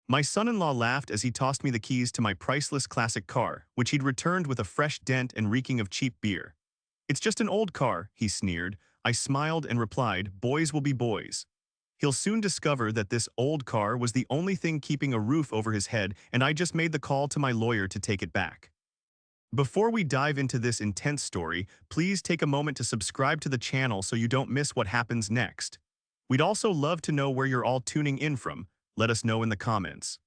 My son-in-law laughed as he tossed me the keys to my priceless classic car, which he'd returned with a fresh dent and reeking of cheap beer. "It's just an old car," he sneered. I smiled and replied, "Boys will be boys." He'll soon discover that this old car was the only thing keeping a roof over his head, and I just made the call to my lawyer to take it back. Before we dive into this intense story, please take a moment to subscribe to the channel so you don't miss what happens next. We'd also love to know where you're all tuning in from. Let us know in the comments.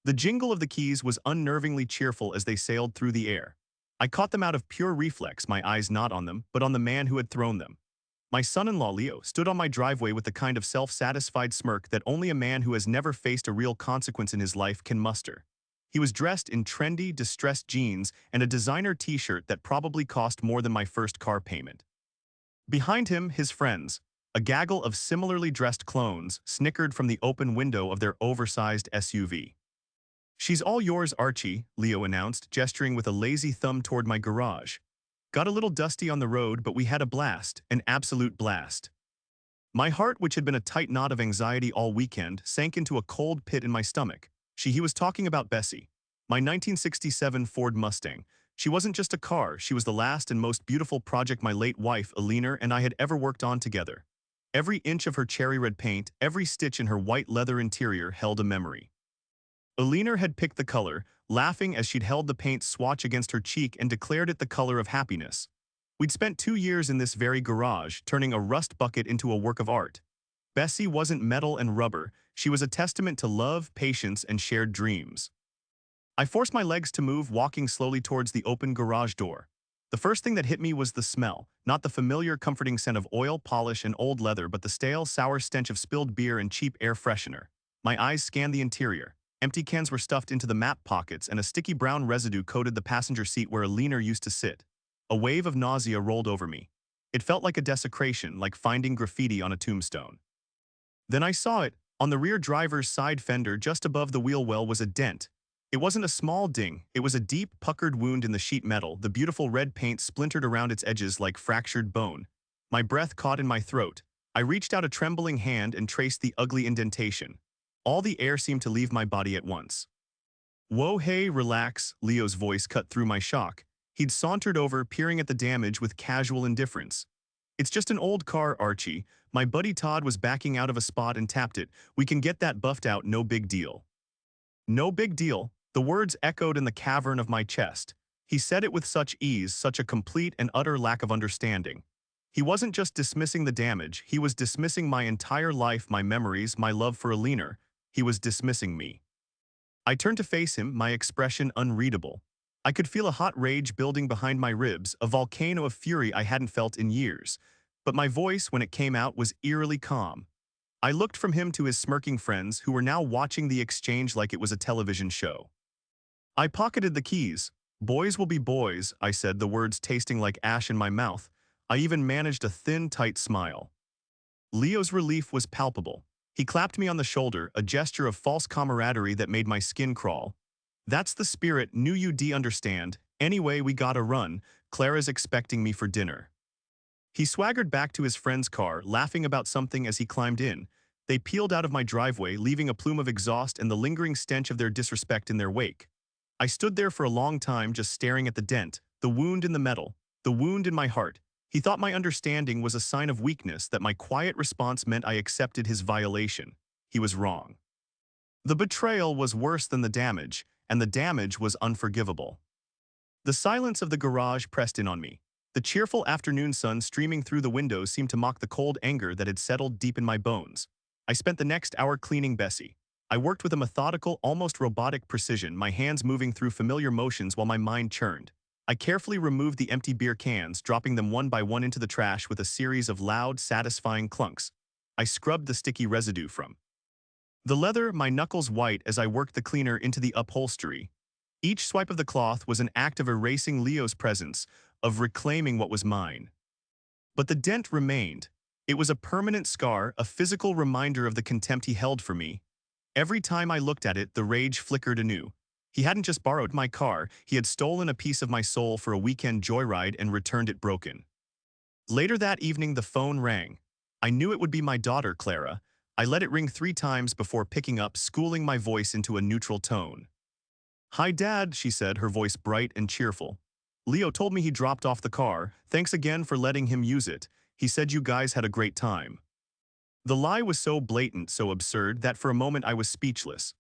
The jingle of the keys was unnervingly cheerful as they sailed through the air. I caught them out of pure reflex, my eyes not on them, but on the man who had thrown them. My son-in-law Leo stood on my driveway with the kind of self-satisfied smirk that only a man who has never faced a real consequence in his life can muster. He was dressed in trendy, distressed jeans and a designer t-shirt that probably cost more than my first car payment. Behind him, his friends, a gaggle of similarly dressed clones, snickered from the open window of their oversized SUV. "She's all yours, Archie," Leo announced, gesturing with a lazy thumb toward my garage. "Got a little dusty on the road, but we had a blast, an absolute blast." My heart, which had been a tight knot of anxiety all weekend, sank into a cold pit in my stomach. He was talking about Bessie, my 1967 Ford Mustang. She wasn't just a car, she was the last and most beautiful project my late wife, Alina, and I had ever worked on together. Every inch of her cherry red paint, every stitch in her white leather interior held a memory. Alina had picked the color, laughing as she'd held the paint swatch against her cheek and declared it the color of happiness. We'd spent 2 years in this very garage, turning a rust bucket into a work of art. Bessie wasn't metal and rubber, she was a testament to love, patience, and shared dreams. I forced my legs to move, walking slowly towards the open garage door. The first thing that hit me was the smell, not the familiar comforting scent of oil, polish, and old leather, but the stale, sour stench of spilled beer and cheap air freshener. My eyes scanned the interior. Empty cans were stuffed into the map pockets, and a sticky brown residue coated the passenger seat where Alina used to sit. A wave of nausea rolled over me. It felt like a desecration, like finding graffiti on a tombstone. Then I saw it. On the rear driver's side fender just above the wheel well was a dent. It wasn't a small ding, it was a deep, puckered wound in the sheet metal, the beautiful red paint splintered around its edges like fractured bone. My breath caught in my throat. I reached out a trembling hand and traced the ugly indentation. All the air seemed to leave my body at once. "Whoa, hey, relax," Leo's voice cut through my shock. He'd sauntered over, peering at the damage with casual indifference. "It's just an old car, Archie. My buddy Todd was backing out of a spot and tapped it. We can get that buffed out, no big deal." No big deal. The words echoed in the cavern of my chest. He said it with such ease, such a complete and utter lack of understanding. He wasn't just dismissing the damage, he was dismissing my entire life, my memories, my love for Alina. He was dismissing me. I turned to face him, my expression unreadable. I could feel a hot rage building behind my ribs, a volcano of fury I hadn't felt in years. But my voice, when it came out, was eerily calm. I looked from him to his smirking friends, who were now watching the exchange like it was a television show. I pocketed the keys. "Boys will be boys," I said, the words tasting like ash in my mouth. I even managed a thin, tight smile. Leo's relief was palpable. He clapped me on the shoulder, a gesture of false camaraderie that made my skin crawl. "That's the spirit, knew you'd understand. Anyway, we gotta run. Clara's expecting me for dinner." He swaggered back to his friend's car, laughing about something as he climbed in. They peeled out of my driveway, leaving a plume of exhaust and the lingering stench of their disrespect in their wake. I stood there for a long time, just staring at the dent, the wound in the metal, the wound in my heart. He thought my understanding was a sign of weakness, that my quiet response meant I accepted his violation. He was wrong. The betrayal was worse than the damage, and the damage was unforgivable. The silence of the garage pressed in on me. The cheerful afternoon sun streaming through the windows seemed to mock the cold anger that had settled deep in my bones. I spent the next hour cleaning Bessie. I worked with a methodical, almost robotic precision, my hands moving through familiar motions while my mind churned. I carefully removed the empty beer cans, dropping them one by one into the trash with a series of loud, satisfying clunks. I scrubbed the sticky residue from the leather, my knuckles white as I worked the cleaner into the upholstery. Each swipe of the cloth was an act of erasing Leo's presence, of reclaiming what was mine. But the dent remained. It was a permanent scar, a physical reminder of the contempt he held for me. Every time I looked at it, the rage flickered anew. He hadn't just borrowed my car, he had stolen a piece of my soul for a weekend joyride and returned it broken. Later that evening, the phone rang. I knew it would be my daughter, Clara. I let it ring 3 times before picking up, schooling my voice into a neutral tone. "Hi, Dad," she said, her voice bright and cheerful. "Leo told me he dropped off the car. Thanks again for letting him use it. He said you guys had a great time." The lie was so blatant, so absurd, that for a moment I was speechless.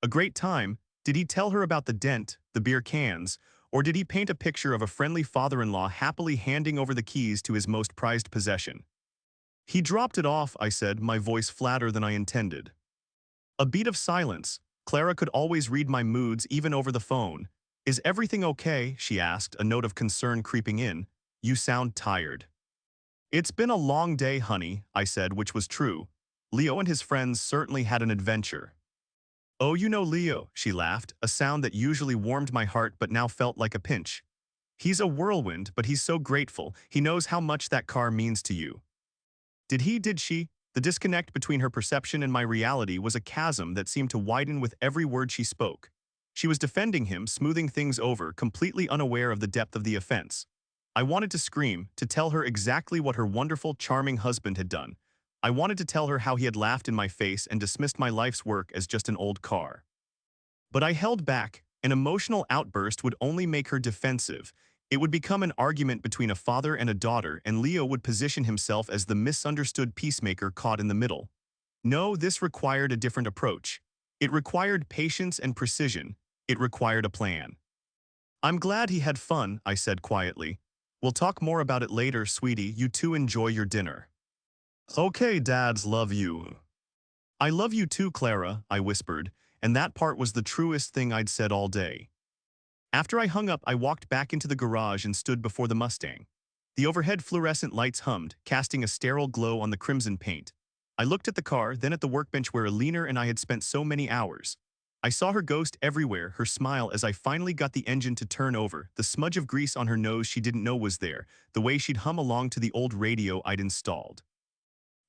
A great time? Did he tell her about the dent, the beer cans, or did he paint a picture of a friendly father-in-law happily handing over the keys to his most prized possession? "He dropped it off," I said, my voice flatter than I intended. A beat of silence. Clara could always read my moods even over the phone. "Is everything okay?" she asked, a note of concern creeping in. "You sound tired." "It's been a long day, honey," I said, which was true. Leo and his friends certainly had an adventure. "Oh, you know Leo," she laughed, a sound that usually warmed my heart but now felt like a pinch. "He's a whirlwind, but he's so grateful. He knows how much that car means to you." Did she? The disconnect between her perception and my reality was a chasm that seemed to widen with every word she spoke. She was defending him, smoothing things over, completely unaware of the depth of the offense. I wanted to scream, to tell her exactly what her wonderful, charming husband had done. I wanted to tell her how he had laughed in my face and dismissed my life's work as just an old car. But I held back. An emotional outburst would only make her defensive. It would become an argument between a father and a daughter, and Leo would position himself as the misunderstood peacemaker caught in the middle. No, this required a different approach. It required patience and precision. It required a plan. "I'm glad he had fun," I said quietly. "We'll talk more about it later, sweetie. You two enjoy your dinner." "Okay, dads, love you." "I love you too, Clara," I whispered, and that part was the truest thing I'd said all day. After I hung up, I walked back into the garage and stood before the Mustang. The overhead fluorescent lights hummed, casting a sterile glow on the crimson paint. I looked at the car, then at the workbench where Alina and I had spent so many hours. I saw her ghost everywhere, her smile as I finally got the engine to turn over, the smudge of grease on her nose she didn't know was there, the way she'd hum along to the old radio I'd installed.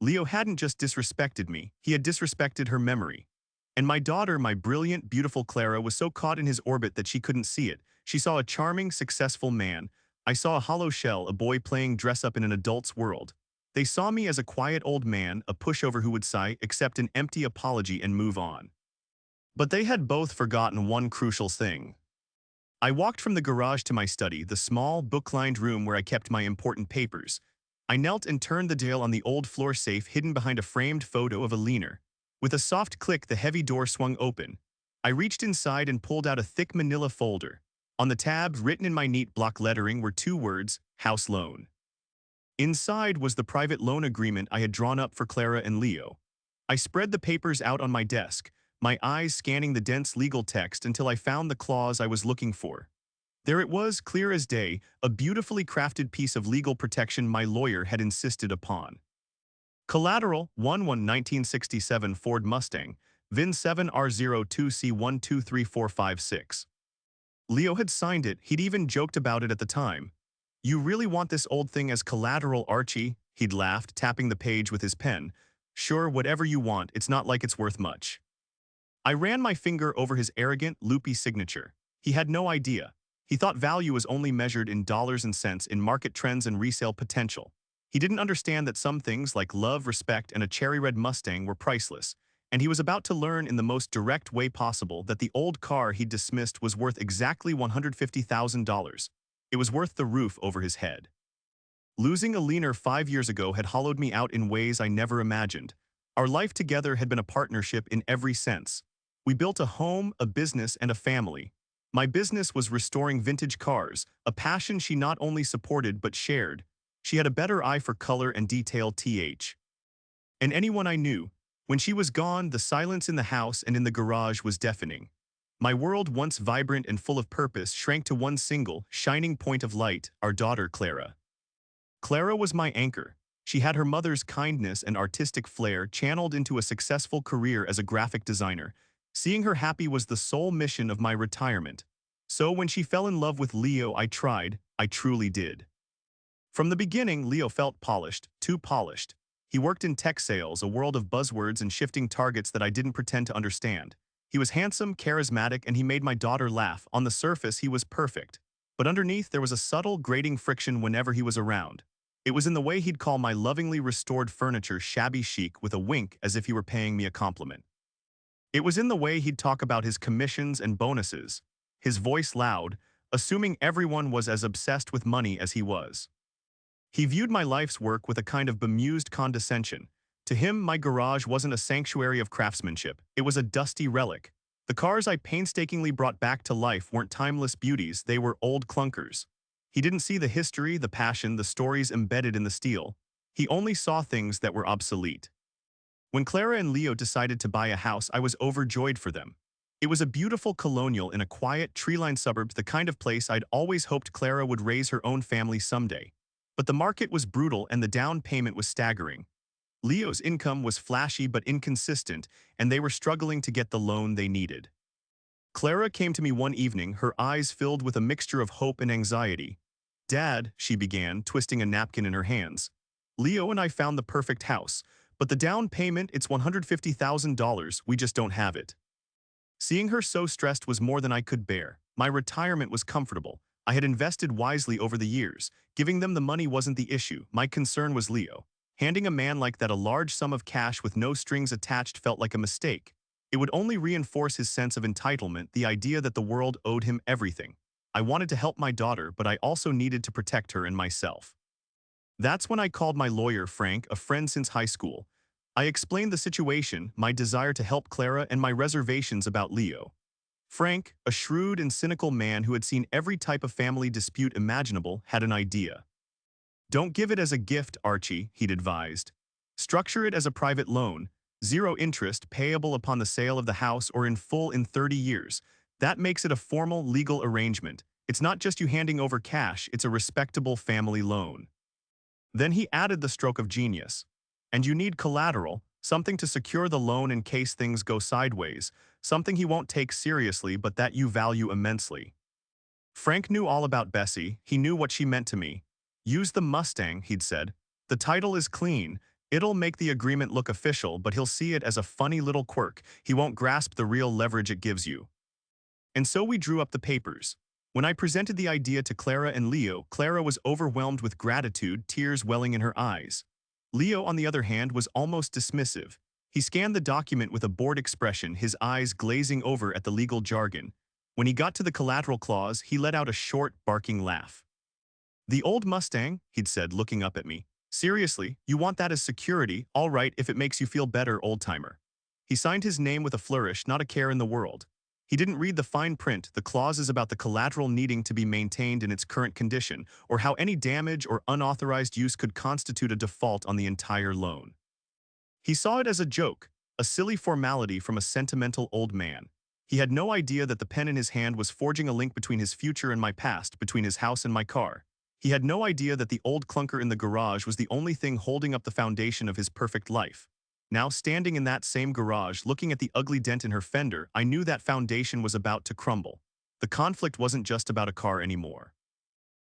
Leo hadn't just disrespected me, he had disrespected her memory. And my daughter, my brilliant, beautiful Clara, was so caught in his orbit that she couldn't see it. She saw a charming, successful man. I saw a hollow shell, a boy playing dress-up in an adult's world. They saw me as a quiet old man, a pushover who would sigh, accept an empty apology, and move on. But they had both forgotten one crucial thing. I walked from the garage to my study, the small, book-lined room where I kept my important papers. I knelt and turned the dial on the old floor safe hidden behind a framed photo of a leaner. With a soft click, the heavy door swung open. I reached inside and pulled out a thick manila folder. On the tab, written in my neat block lettering, were 2 words: house loan. Inside was the private loan agreement I had drawn up for Clara and Leo. I spread the papers out on my desk, my eyes scanning the dense legal text until I found the clause I was looking for. There it was, clear as day, a beautifully crafted piece of legal protection my lawyer had insisted upon. Collateral: 1967 Ford Mustang, VIN 7R02C123456. Leo had signed it, he'd even joked about it at the time. "You really want this old thing as collateral, Archie?" He'd laughed, tapping the page with his pen. "Sure, whatever you want, it's not like it's worth much." I ran my finger over his arrogant, loopy signature. He had no idea. He thought value was only measured in dollars and cents, in market trends and resale potential. He didn't understand that some things like love, respect, and a cherry-red Mustang were priceless, and he was about to learn in the most direct way possible that the old car he'd dismissed was worth exactly $150,000. It was worth the roof over his head. Losing a leaner 5 years ago had hollowed me out in ways I never imagined. Our life together had been a partnership in every sense. We built a home, a business, and a family. My business was restoring vintage cars, a passion she not only supported but shared. She had a better eye for color and detail, and anyone I knew. When she was gone, the silence in the house and in the garage was deafening. My world, once vibrant and full of purpose, shrank to one single, shining point of light: our daughter, Clara. Clara was my anchor. She had her mother's kindness and artistic flair channeled into a successful career as a graphic designer. Seeing her happy was the sole mission of my retirement. So when she fell in love with Leo, I truly did. From the beginning, Leo felt polished, too polished. He worked in tech sales, a world of buzzwords and shifting targets that I didn't pretend to understand. He was handsome, charismatic, and he made my daughter laugh. On the surface, he was perfect. But underneath, there was a subtle, grating friction whenever he was around. It was in the way he'd call my lovingly restored furniture shabby chic with a wink as if he were paying me a compliment. It was in the way he'd talk about his commissions and bonuses, his voice loud, assuming everyone was as obsessed with money as he was. He viewed my life's work with a kind of bemused condescension. To him, my garage wasn't a sanctuary of craftsmanship, it was a dusty relic. The cars I painstakingly brought back to life weren't timeless beauties, they were old clunkers. He didn't see the history, the passion, the stories embedded in the steel. He only saw things that were obsolete. When Clara and Leo decided to buy a house, I was overjoyed for them. It was a beautiful colonial in a quiet, tree-lined suburb, the kind of place I'd always hoped Clara would raise her own family someday. But the market was brutal and the down payment was staggering. Leo's income was flashy but inconsistent, and they were struggling to get the loan they needed. Clara came to me one evening, her eyes filled with a mixture of hope and anxiety. "Dad," she began, twisting a napkin in her hands. "Leo and I found the perfect house, but the down payment, it's $150,000, we just don't have it." Seeing her so stressed was more than I could bear. My retirement was comfortable. I had invested wisely over the years. Giving them the money wasn't the issue. My concern was Leo. Handing a man like that a large sum of cash with no strings attached felt like a mistake. It would only reinforce his sense of entitlement, the idea that the world owed him everything. I wanted to help my daughter, but I also needed to protect her and myself. That's when I called my lawyer, Frank, a friend since high school. I explained the situation, my desire to help Clara, and my reservations about Leo. Frank, a shrewd and cynical man who had seen every type of family dispute imaginable, had an idea. "Don't give it as a gift, Archie," he'd advised. "Structure it as a private loan, zero interest, payable upon the sale of the house or in full in 30 years. That makes it a formal, legal arrangement. It's not just you handing over cash, it's a respectable family loan." Then he added the stroke of genius. "And you need collateral, something to secure the loan in case things go sideways, something he won't take seriously but that you value immensely." Frank knew all about Bessie, he knew what she meant to me. "Use the Mustang," he'd said. "The title is clean. It'll make the agreement look official, but he'll see it as a funny little quirk. He won't grasp the real leverage it gives you." And so we drew up the papers. When I presented the idea to Clara and Leo, Clara was overwhelmed with gratitude, tears welling in her eyes. Leo, on the other hand, was almost dismissive. He scanned the document with a bored expression, his eyes glazing over at the legal jargon. When he got to the collateral clause, he let out a short, barking laugh. "The old Mustang," he'd said, looking up at me. "Seriously, you want that as security? All right, if it makes you feel better, old-timer." He signed his name with a flourish, not a care in the world. He didn't read the fine print, the clauses about the collateral needing to be maintained in its current condition, or how any damage or unauthorized use could constitute a default on the entire loan. He saw it as a joke, a silly formality from a sentimental old man. He had no idea that the pen in his hand was forging a link between his future and my past, between his house and my car. He had no idea that the old clunker in the garage was the only thing holding up the foundation of his perfect life. Now, standing in that same garage, looking at the ugly dent in her fender, I knew that foundation was about to crumble. The conflict wasn't just about a car anymore.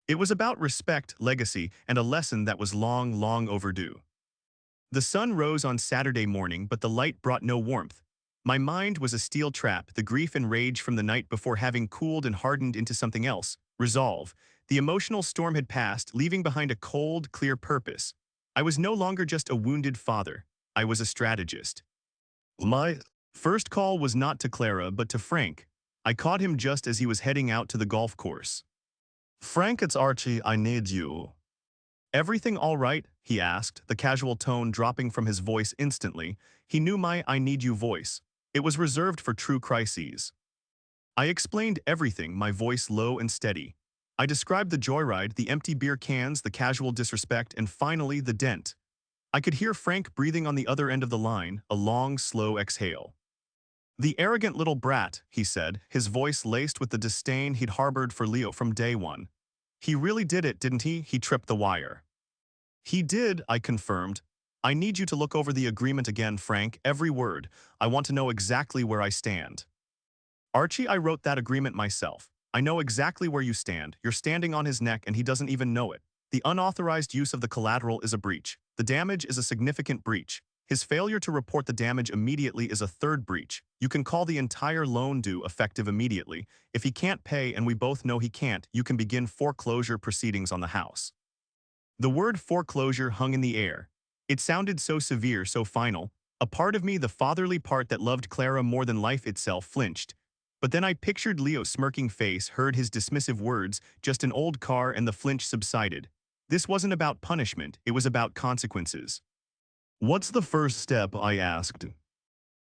It was about respect, legacy, and a lesson that was long, long overdue. The sun rose on Saturday morning, but the light brought no warmth. My mind was a steel trap, the grief and rage from the night before having cooled and hardened into something else, resolve. The emotional storm had passed, leaving behind a cold, clear purpose. I was no longer just a wounded father. I was a strategist. My first call was not to Clara, but to Frank. I caught him just as he was heading out to the golf course. "Frank, it's Archie, I need you." "Everything all right?" he asked, the casual tone dropping from his voice instantly. He knew my "I need you" voice. It was reserved for true crises. I explained everything, my voice low and steady. I described the joyride, the empty beer cans, the casual disrespect, and finally the dent. I could hear Frank breathing on the other end of the line, a long, slow exhale. "The arrogant little brat," he said, his voice laced with the disdain he'd harbored for Leo from day one. "He really did it, didn't he?" He tripped the wire. "He did," I confirmed. "I need you to look over the agreement again, Frank, every word. I want to know exactly where I stand." "Archie, I wrote that agreement myself. I know exactly where you stand. You're standing on his neck and he doesn't even know it. The unauthorized use of the collateral is a breach. The damage is a significant breach. His failure to report the damage immediately is a third breach. You can call the entire loan due effective immediately. If he can't pay, and we both know he can't, you can begin foreclosure proceedings on the house." The word foreclosure hung in the air. It sounded so severe, so final. A part of me, the fatherly part that loved Clara more than life itself, flinched. But then I pictured Leo's smirking face, heard his dismissive words, just an old car, and the flinch subsided. This wasn't about punishment, it was about consequences. "What's the first step?" I asked.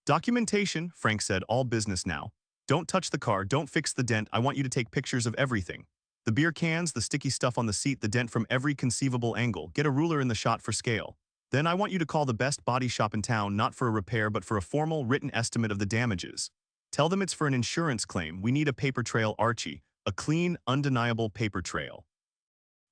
"Documentation," Frank said, "all business now. Don't touch the car, don't fix the dent, I want you to take pictures of everything. The beer cans, the sticky stuff on the seat, the dent from every conceivable angle. Get a ruler in the shot for scale. Then I want you to call the best body shop in town, not for a repair but for a formal, written estimate of the damages. Tell them it's for an insurance claim. We need a paper trail, Archie. A clean, undeniable paper trail."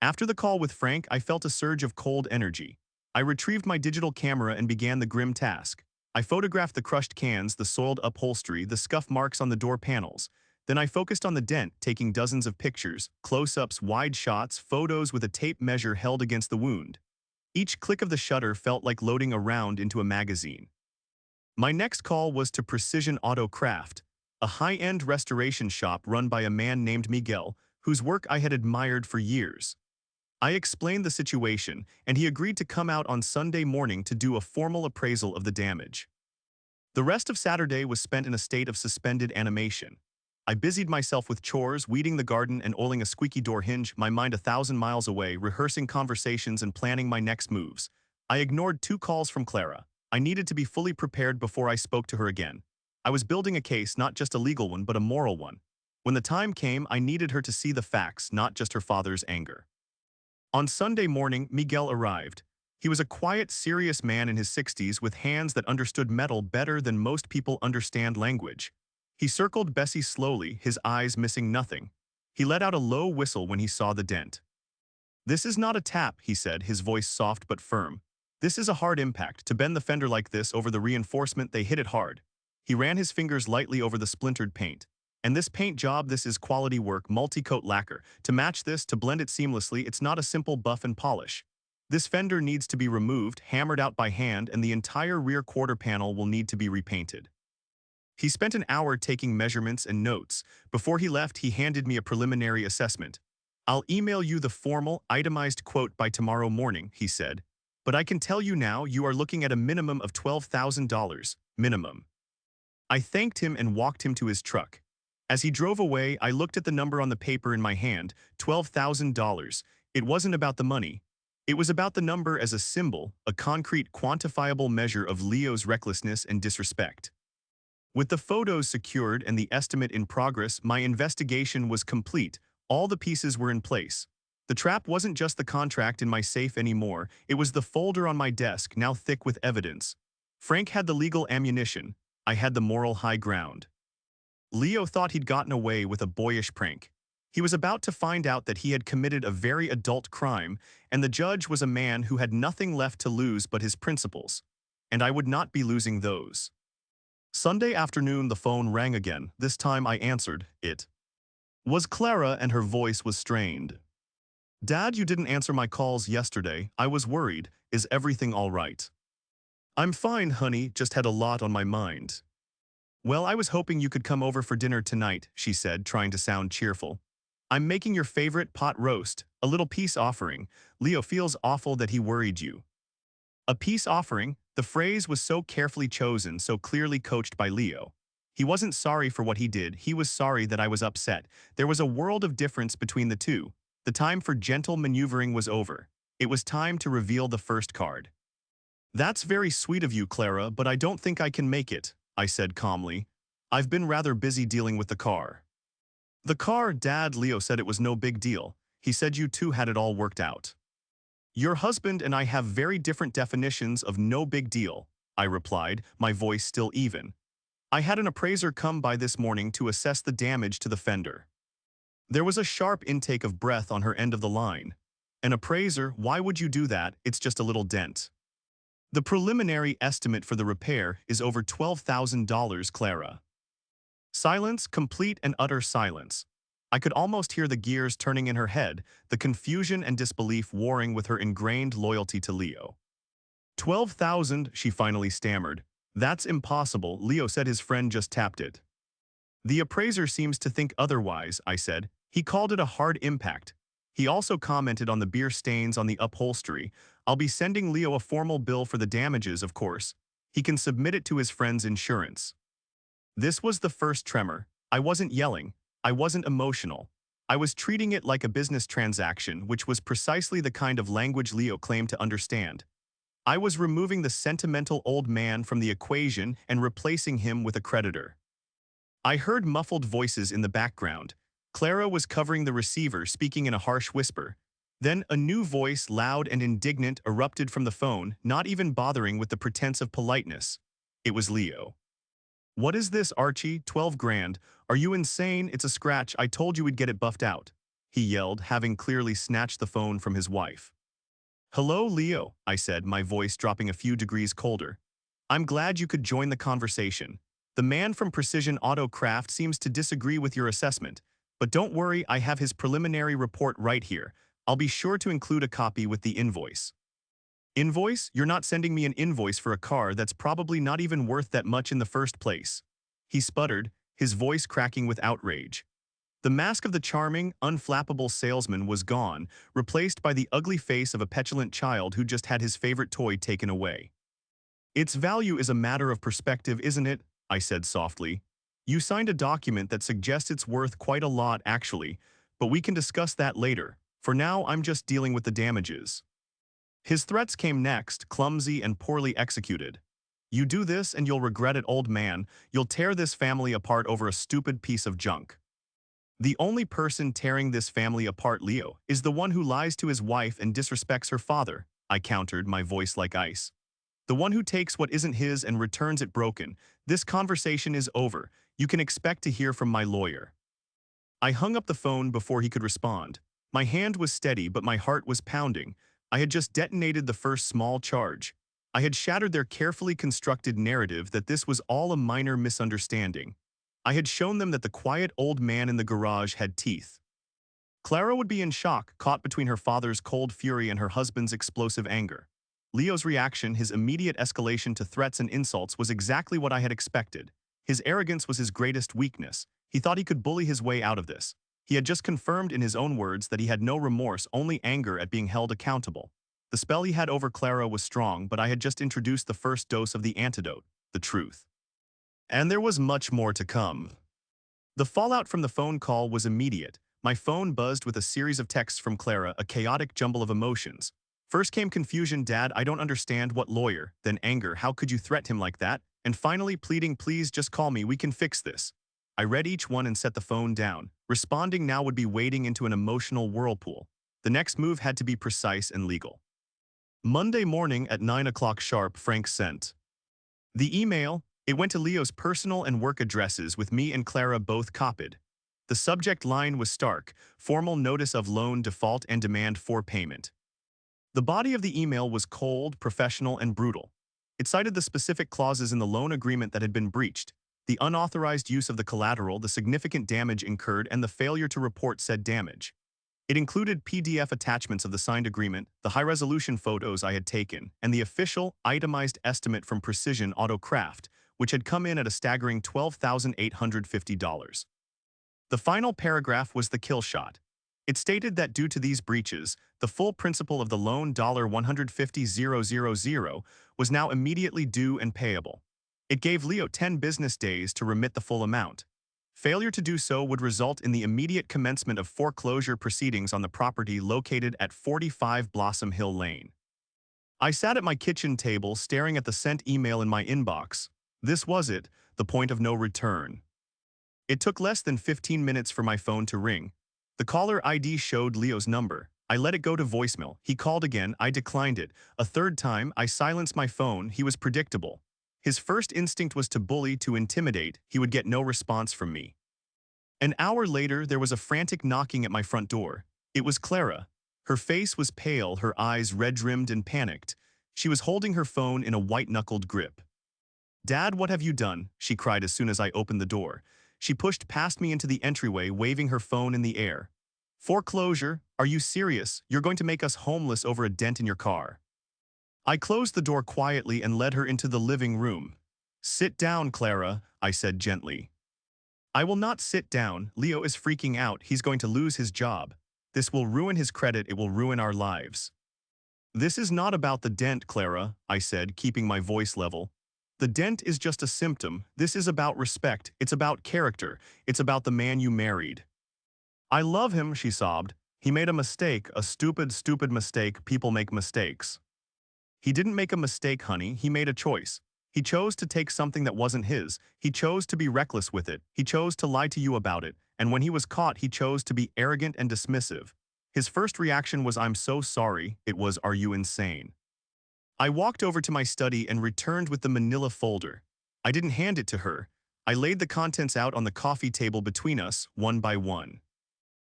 After the call with Frank, I felt a surge of cold energy. I retrieved my digital camera and began the grim task. I photographed the crushed cans, the soiled upholstery, the scuff marks on the door panels. Then I focused on the dent, taking dozens of pictures, close-ups, wide shots, photos with a tape measure held against the wound. Each click of the shutter felt like loading a round into a magazine. My next call was to Precision Auto Craft, a high-end restoration shop run by a man named Miguel, whose work I had admired for years. I explained the situation, and he agreed to come out on Sunday morning to do a formal appraisal of the damage. The rest of Saturday was spent in a state of suspended animation. I busied myself with chores, weeding the garden and oiling a squeaky door hinge, my mind 1,000 miles away, rehearsing conversations and planning my next moves. I ignored 2 calls from Clara. I needed to be fully prepared before I spoke to her again. I was building a case, not just a legal one, but a moral one. When the time came, I needed her to see the facts, not just her father's anger. On Sunday morning, Miguel arrived. He was a quiet, serious man in his 60s with hands that understood metal better than most people understand language. He circled Bessie slowly, his eyes missing nothing. He let out a low whistle when he saw the dent. "This is not a tap," he said, his voice soft but firm. "This is a hard impact. To bend the fender like this over the reinforcement, they hit it hard." He ran his fingers lightly over the splintered paint. "And this paint job, this is quality work, multi-coat lacquer. To match this, to blend it seamlessly, it's not a simple buff and polish. This fender needs to be removed, hammered out by hand, and the entire rear quarter panel will need to be repainted." He spent an hour taking measurements and notes. Before he left, he handed me a preliminary assessment. "I'll email you the formal, itemized quote by tomorrow morning," he said. "But I can tell you now, you are looking at a minimum of $12,000. Minimum." I thanked him and walked him to his truck. As he drove away, I looked at the number on the paper in my hand, $12,000. It wasn't about the money. It was about the number as a symbol, a concrete, quantifiable measure of Leo's recklessness and disrespect. With the photos secured and the estimate in progress, my investigation was complete. All the pieces were in place. The trap wasn't just the contract in my safe anymore, it was the folder on my desk, now thick with evidence. Frank had the legal ammunition. I had the moral high ground. Leo thought he'd gotten away with a boyish prank. He was about to find out that he had committed a very adult crime, and the judge was a man who had nothing left to lose but his principles. And I would not be losing those. Sunday afternoon, the phone rang again. This time I answered. It was Clara, and her voice was strained. "Dad, you didn't answer my calls yesterday. I was worried. Is everything all right?" "I'm fine, honey, just had a lot on my mind." "Well, I was hoping you could come over for dinner tonight," she said, trying to sound cheerful. "I'm making your favorite pot roast, a little peace offering. Leo feels awful that he worried you." A peace offering? The phrase was so carefully chosen, so clearly coached by Leo. He wasn't sorry for what he did, he was sorry that I was upset. There was a world of difference between the two. The time for gentle maneuvering was over. It was time to reveal the first card. "That's very sweet of you, Clara, but I don't think I can make it," I said calmly. "I've been rather busy dealing with the car." "The car, Dad," Leo said it was no big deal. He said you two had it all worked out. "Your husband and I have very different definitions of no big deal," I replied, my voice still even. "I had an appraiser come by this morning to assess the damage to the fender." There was a sharp intake of breath on her end of the line. "An appraiser? Why would you do that? It's just a little dent." "The preliminary estimate for the repair is over $12,000, Clara." Silence, complete and utter silence. I could almost hear the gears turning in her head, the confusion and disbelief warring with her ingrained loyalty to Leo. 12,000, she finally stammered. "That's impossible," Leo said his friend just tapped it. "The appraiser seems to think otherwise," I said. "He called it a hard impact." He also commented on the beer stains on the upholstery. I'll be sending Leo a formal bill for the damages, of course. He can submit it to his friend's insurance. This was the first tremor. I wasn't yelling. I wasn't emotional. I was treating it like a business transaction, which was precisely the kind of language Leo claimed to understand. I was removing the sentimental old man from the equation and replacing him with a creditor. I heard muffled voices in the background. Clara was covering the receiver, speaking in a harsh whisper. Then a new voice, loud and indignant, erupted from the phone, not even bothering with the pretense of politeness. It was Leo. "What is this, Archie? 12 grand. Are you insane? It's a scratch. I told you we'd get it buffed out," he yelled, having clearly snatched the phone from his wife. "Hello, Leo," I said, my voice dropping a few degrees colder. "I'm glad you could join the conversation. The man from Precision Auto Craft seems to disagree with your assessment, but don't worry, I have his preliminary report right here. I'll be sure to include a copy with the invoice." "Invoice? You're not sending me an invoice for a car that's probably not even worth that much in the first place," he sputtered, his voice cracking with outrage. The mask of the charming, unflappable salesman was gone, replaced by the ugly face of a petulant child who just had his favorite toy taken away. "Its value is a matter of perspective, isn't it?" I said softly. "You signed a document that suggests it's worth quite a lot, actually, but we can discuss that later. For now, I'm just dealing with the damages." His threats came next, clumsy and poorly executed. "You do this and you'll regret it, old man. You'll tear this family apart over a stupid piece of junk." "The only person tearing this family apart, Leo, is the one who lies to his wife and disrespects her father," I countered, my voice like ice. "The one who takes what isn't his and returns it broken. This conversation is over. You can expect to hear from my lawyer." I hung up the phone before he could respond. My hand was steady, but my heart was pounding. I had just detonated the first small charge. I had shattered their carefully constructed narrative that this was all a minor misunderstanding. I had shown them that the quiet old man in the garage had teeth. Clara would be in shock, caught between her father's cold fury and her husband's explosive anger. Leo's reaction, his immediate escalation to threats and insults, was exactly what I had expected. His arrogance was his greatest weakness. He thought he could bully his way out of this. He had just confirmed in his own words that he had no remorse, only anger at being held accountable. The spell he had over Clara was strong, but I had just introduced the first dose of the antidote, the truth. And there was much more to come. The fallout from the phone call was immediate. My phone buzzed with a series of texts from Clara, a chaotic jumble of emotions. First came confusion, "Dad, I don't understand, what lawyer?" Then anger, "How could you threaten him like that?" And finally pleading, "Please just call me, we can fix this." I read each one and set the phone down. Responding now would be wading into an emotional whirlpool. The next move had to be precise and legal. Monday morning at 9 o'clock sharp, Frank sent the email. It went to Leo's personal and work addresses, with me and Clara both copied. The subject line was stark: formal notice of loan default and demand for payment. The body of the email was cold, professional, and brutal. It cited the specific clauses in the loan agreement that had been breached, the unauthorized use of the collateral, the significant damage incurred, and the failure to report said damage. It included PDF attachments of the signed agreement, the high-resolution photos I had taken, and the official, itemized estimate from Precision Auto Craft, which had come in at a staggering $12,850. The final paragraph was the kill shot. It stated that due to these breaches, the full principal of the loan $150,000 was now immediately due and payable. It gave Leo 10 business days to remit the full amount. Failure to do so would result in the immediate commencement of foreclosure proceedings on the property located at 45 Blossom Hill Lane. I sat at my kitchen table staring at the sent email in my inbox. This was it, the point of no return. It took less than 15 minutes for my phone to ring. The caller ID showed Leo's number. I let it go to voicemail. He called again. I declined it. A third time, I silenced my phone. He was predictable. His first instinct was to bully, to intimidate. He would get no response from me. An hour later, there was a frantic knocking at my front door. It was Clara. Her face was pale, her eyes red-rimmed and panicked. She was holding her phone in a white-knuckled grip. "Dad, what have you done?" she cried as soon as I opened the door. She pushed past me into the entryway, waving her phone in the air. "Foreclosure? Are you serious? You're going to make us homeless over a dent in your car." I closed the door quietly and led her into the living room. "Sit down, Clara," I said gently. "I will not sit down. Leo is freaking out. He's going to lose his job." This will ruin his credit, it will ruin our lives. This is not about the dent, Clara, I said, keeping my voice level. The dent is just a symptom. This is about respect. It's about character. It's about the man you married. I love him, she sobbed. He made a mistake, a stupid, stupid mistake. People make mistakes. He didn't make a mistake, honey. He made a choice. He chose to take something that wasn't his. He chose to be reckless with it. He chose to lie to you about it. And when he was caught, he chose to be arrogant and dismissive. His first reaction was, "I'm so sorry." It was, "Are you insane?" I walked over to my study and returned with the manila folder. I didn't hand it to her. I laid the contents out on the coffee table between us, one by one.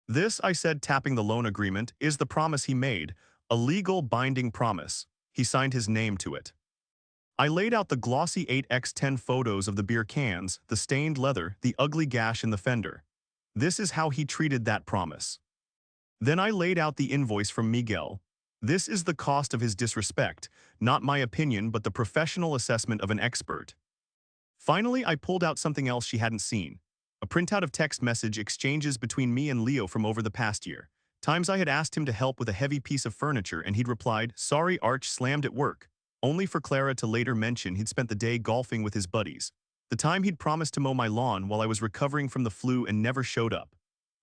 "This," I said, tapping the loan agreement, "is the promise he made, a legal binding promise." He signed his name to it. I laid out the glossy 8x10 photos of the beer cans, the stained leather, the ugly gash in the fender. This is how he treated that promise. Then I laid out the invoice from Miguel. This is the cost of his disrespect, not my opinion but the professional assessment of an expert. Finally, I pulled out something else she hadn't seen. A printout of text message exchanges between me and Leo from over the past year. Times I had asked him to help with a heavy piece of furniture and he'd replied, "Sorry, Arch, slammed at work." Only for Clara to later mention he'd spent the day golfing with his buddies. The time he'd promised to mow my lawn while I was recovering from the flu and never showed up.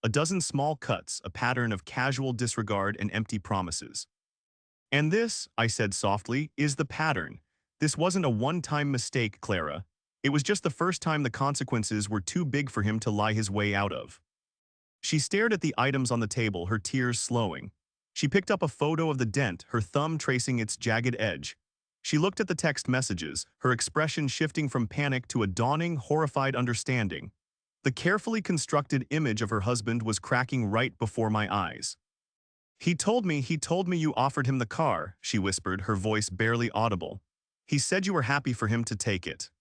A dozen small cuts, a pattern of casual disregard and empty promises. "And this," I said softly, "is the pattern. This wasn't a one-time mistake, Clara. It was just the first time the consequences were too big for him to lie his way out of." She stared at the items on the table, her tears slowing. She picked up a photo of the dent, her thumb tracing its jagged edge. She looked at the text messages, her expression shifting from panic to a dawning, horrified understanding. The carefully constructed image of her husband was cracking right before my eyes. He told me you offered him the car," she whispered, her voice barely audible. "He said you were happy for him to take it."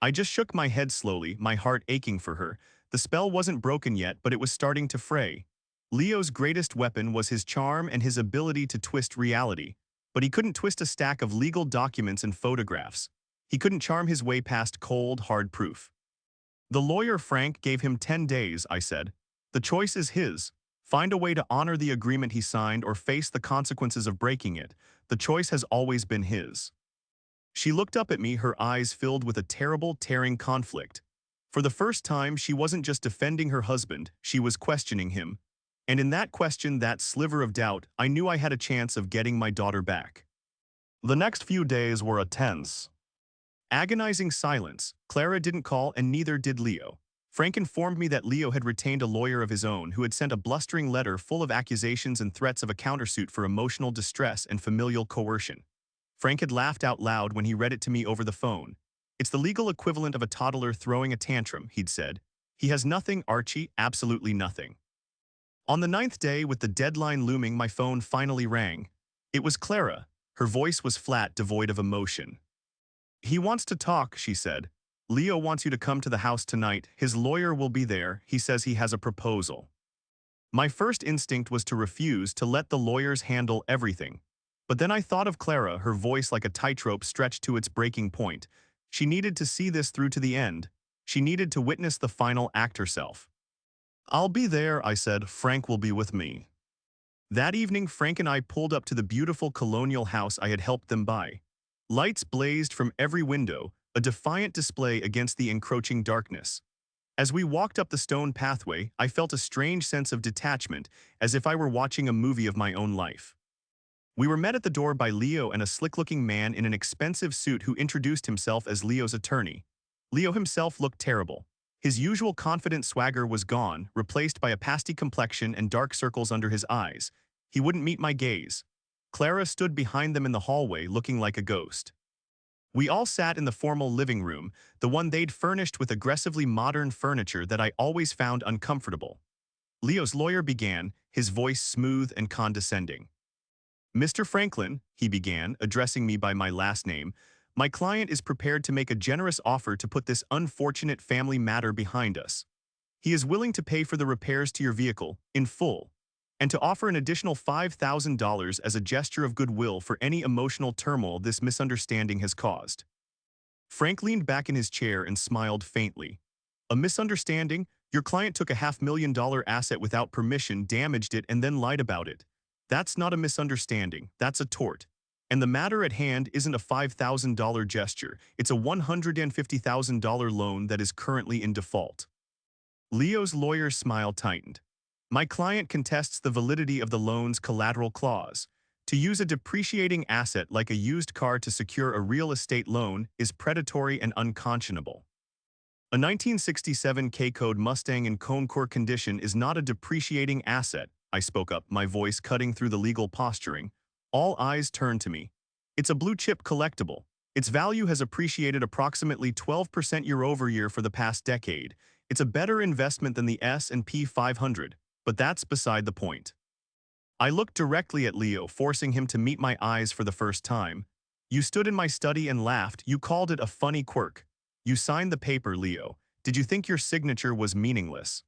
I just shook my head slowly, my heart aching for her. The spell wasn't broken yet, but it was starting to fray. Leo's greatest weapon was his charm and his ability to twist reality. But he couldn't twist a stack of legal documents and photographs. He couldn't charm his way past cold, hard proof. "The lawyer Frank gave him 10 days, I said. "The choice is his. Find a way to honor the agreement he signed or face the consequences of breaking it. The choice has always been his." She looked up at me, her eyes filled with a terrible, tearing conflict. For the first time, she wasn't just defending her husband, she was questioning him. And in that question, that sliver of doubt, I knew I had a chance of getting my daughter back. The next few days were a tense, agonizing silence. Clara didn't call and neither did Leo. Frank informed me that Leo had retained a lawyer of his own who had sent a blustering letter full of accusations and threats of a countersuit for emotional distress and familial coercion. Frank had laughed out loud when he read it to me over the phone. "It's the legal equivalent of a toddler throwing a tantrum," he'd said. "He has nothing, Archie, absolutely nothing." On the 9th day, with the deadline looming, my phone finally rang. It was Clara. Her voice was flat, devoid of emotion. "He wants to talk," she said. "Leo wants you to come to the house tonight. His lawyer will be there. He says he has a proposal." My first instinct was to refuse, to let the lawyers handle everything. But then I thought of Clara, her voice like a tightrope stretched to its breaking point. She needed to see this through to the end. She needed to witness the final act herself. "I'll be there," I said. "Frank will be with me." That evening, Frank and I pulled up to the beautiful colonial house I had helped them buy. Lights blazed from every window, a defiant display against the encroaching darkness. As we walked up the stone pathway, I felt a strange sense of detachment, as if I were watching a movie of my own life. We were met at the door by Leo and a slick-looking man in an expensive suit who introduced himself as Leo's attorney. Leo himself looked terrible. His usual confident swagger was gone, replaced by a pasty complexion and dark circles under his eyes. He wouldn't meet my gaze. Clara stood behind them in the hallway, looking like a ghost. We all sat in the formal living room, the one they'd furnished with aggressively modern furniture that I always found uncomfortable. Leo's lawyer began, his voice smooth and condescending. "Mr. Franklin," he began, addressing me by my last name, "my client is prepared to make a generous offer to put this unfortunate family matter behind us. He is willing to pay for the repairs to your vehicle, in full, and to offer an additional $5,000 as a gesture of goodwill for any emotional turmoil this misunderstanding has caused." Frank leaned back in his chair and smiled faintly. "A misunderstanding? Your client took a $500,000 asset without permission, damaged it, and then lied about it. That's not a misunderstanding, that's a tort. And the matter at hand isn't a $5,000 gesture, it's a $150,000 loan that is currently in default. Leo's lawyer's smile tightened. My client contests the validity of the loan's collateral clause. To use a depreciating asset like a used car to secure a real estate loan is predatory and unconscionable. A 1967 K-Code Mustang in Concours condition is not a depreciating asset, I spoke up, my voice cutting through the legal posturing. All eyes turned to me. It's a blue-chip collectible. Its value has appreciated approximately 12% year-over-year for the past decade. It's a better investment than the S&P 500, but that's beside the point. I looked directly at Leo, forcing him to meet my eyes for the first time. You stood in my study and laughed. You called it a funny quirk. You signed the paper, Leo. Did you think your signature was meaningless?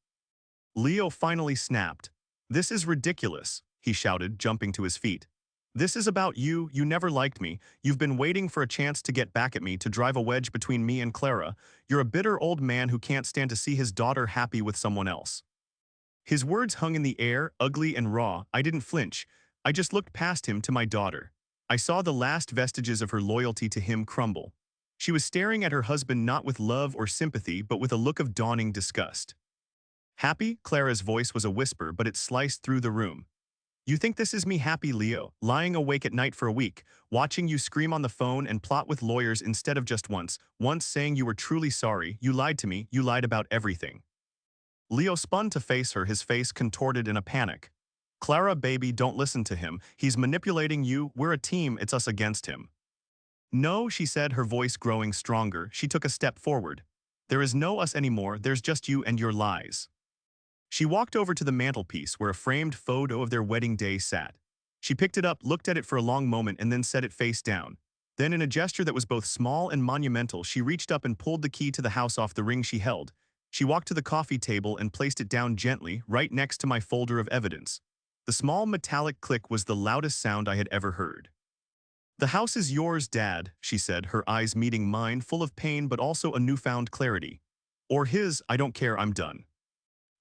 Leo finally snapped. This is ridiculous, he shouted, jumping to his feet. This is about you. You never liked me. You've been waiting for a chance to get back at me, to drive a wedge between me and Clara. You're a bitter old man who can't stand to see his daughter happy with someone else. His words hung in the air, ugly and raw. I didn't flinch. I just looked past him to my daughter. I saw the last vestiges of her loyalty to him crumble. She was staring at her husband not with love or sympathy, but with a look of dawning disgust. Happy? Clara's voice was a whisper, but it sliced through the room. You think this is me happy, Leo, lying awake at night for a week, watching you scream on the phone and plot with lawyers instead of just once saying you were truly sorry. You lied to me, you lied about everything. Leo spun to face her, his face contorted in a panic. Clara, baby, don't listen to him. He's manipulating you. We're a team, it's us against him. No, she said, her voice growing stronger. She took a step forward. There is no us anymore, there's just you and your lies. She walked over to the mantelpiece where a framed photo of their wedding day sat. She picked it up, looked at it for a long moment, and then set it face down. Then, in a gesture that was both small and monumental, she reached up and pulled the key to the house off the ring she held. She walked to the coffee table and placed it down gently, right next to my folder of evidence. The small metallic click was the loudest sound I had ever heard. The house is yours, Dad, she said, her eyes meeting mine, full of pain but also a newfound clarity. Or his, I don't care, I'm done.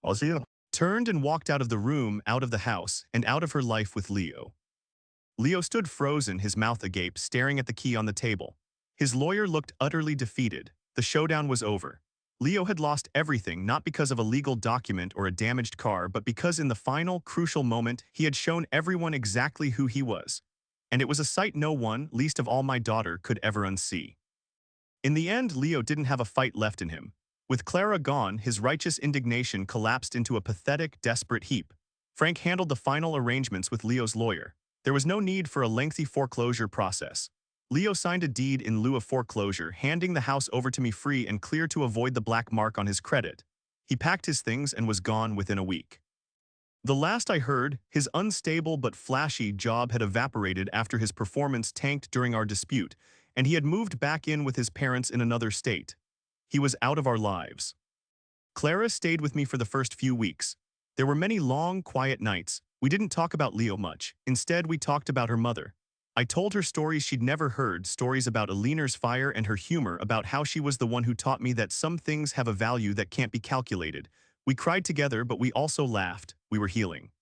I'll see you. Turned and walked out of the room, out of the house, and out of her life with Leo. Leo stood frozen, his mouth agape, staring at the key on the table. His lawyer looked utterly defeated. The showdown was over. Leo had lost everything, not because of a legal document or a damaged car, but because in the final, crucial moment, he had shown everyone exactly who he was. And it was a sight no one, least of all my daughter, could ever unsee. In the end, Leo didn't have a fight left in him. With Clara gone, his righteous indignation collapsed into a pathetic, desperate heap. Frank handled the final arrangements with Leo's lawyer. There was no need for a lengthy foreclosure process. Leo signed a deed in lieu of foreclosure, handing the house over to me free and clear to avoid the black mark on his credit. He packed his things and was gone within a week. The last I heard, his unstable but flashy job had evaporated after his performance tanked during our dispute, and he had moved back in with his parents in another state. He was out of our lives. Clara stayed with me for the first few weeks. There were many long, quiet nights. We didn't talk about Leo much. Instead, we talked about her mother. I told her stories she'd never heard, stories about Aliner's fire and her humor, about how she was the one who taught me that some things have a value that can't be calculated. We cried together, but we also laughed. We were healing.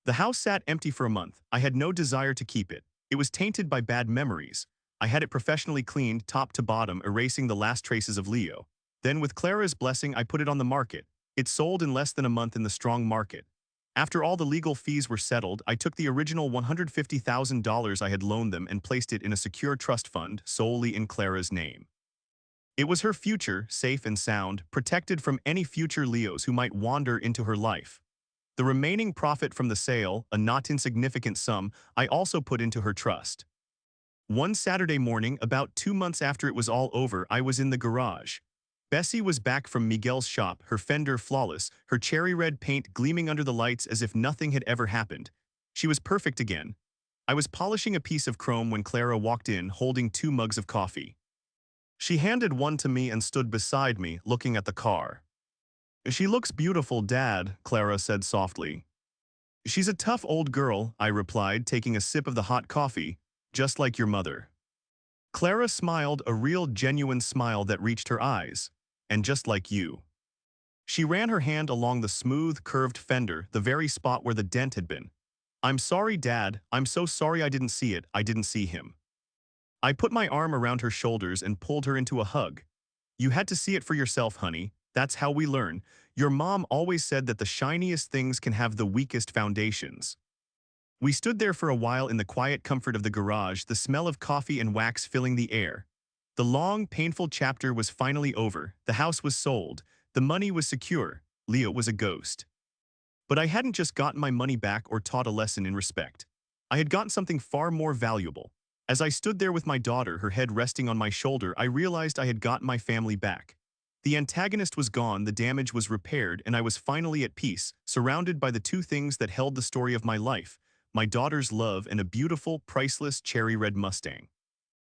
The house sat empty for a month. I had no desire to keep it. It was tainted by bad memories. I had it professionally cleaned, top to bottom, erasing the last traces of Leo. Then, with Clara's blessing, I put it on the market. It sold in less than a month in the strong market. After all the legal fees were settled, I took the original $150,000 I had loaned them and placed it in a secure trust fund solely in Clara's name. It was her future, safe and sound, protected from any future Leos who might wander into her life. The remaining profit from the sale, a not insignificant sum, I also put into her trust. One Saturday morning, about 2 months after it was all over, I was in the garage. Bessie was back from Miguel's shop, her fender flawless, her cherry red paint gleaming under the lights as if nothing had ever happened. She was perfect again. I was polishing a piece of chrome when Clara walked in, holding 2 mugs of coffee. She handed one to me and stood beside me, looking at the car. "She looks beautiful, Dad," Clara said softly. "She's a tough old girl," I replied, taking a sip of the hot coffee, "just like your mother." Clara smiled, a real, genuine smile that reached her eyes. "And just like you." She ran her hand along the smooth, curved fender, the very spot where the dent had been. I'm sorry, Dad. I'm so sorry I didn't see it. I didn't see him. I put my arm around her shoulders and pulled her into a hug. You had to see it for yourself, honey. That's how we learn. Your mom always said that the shiniest things can have the weakest foundations. We stood there for a while in the quiet comfort of the garage, the smell of coffee and wax filling the air. The long, painful chapter was finally over. The house was sold. The money was secure. Leo was a ghost. But I hadn't just gotten my money back or taught a lesson in respect. I had gotten something far more valuable. As I stood there with my daughter, her head resting on my shoulder, I realized I had gotten my family back. The antagonist was gone, the damage was repaired, and I was finally at peace, surrounded by the two things that held the story of my life: my daughter's love and a beautiful, priceless cherry red Mustang.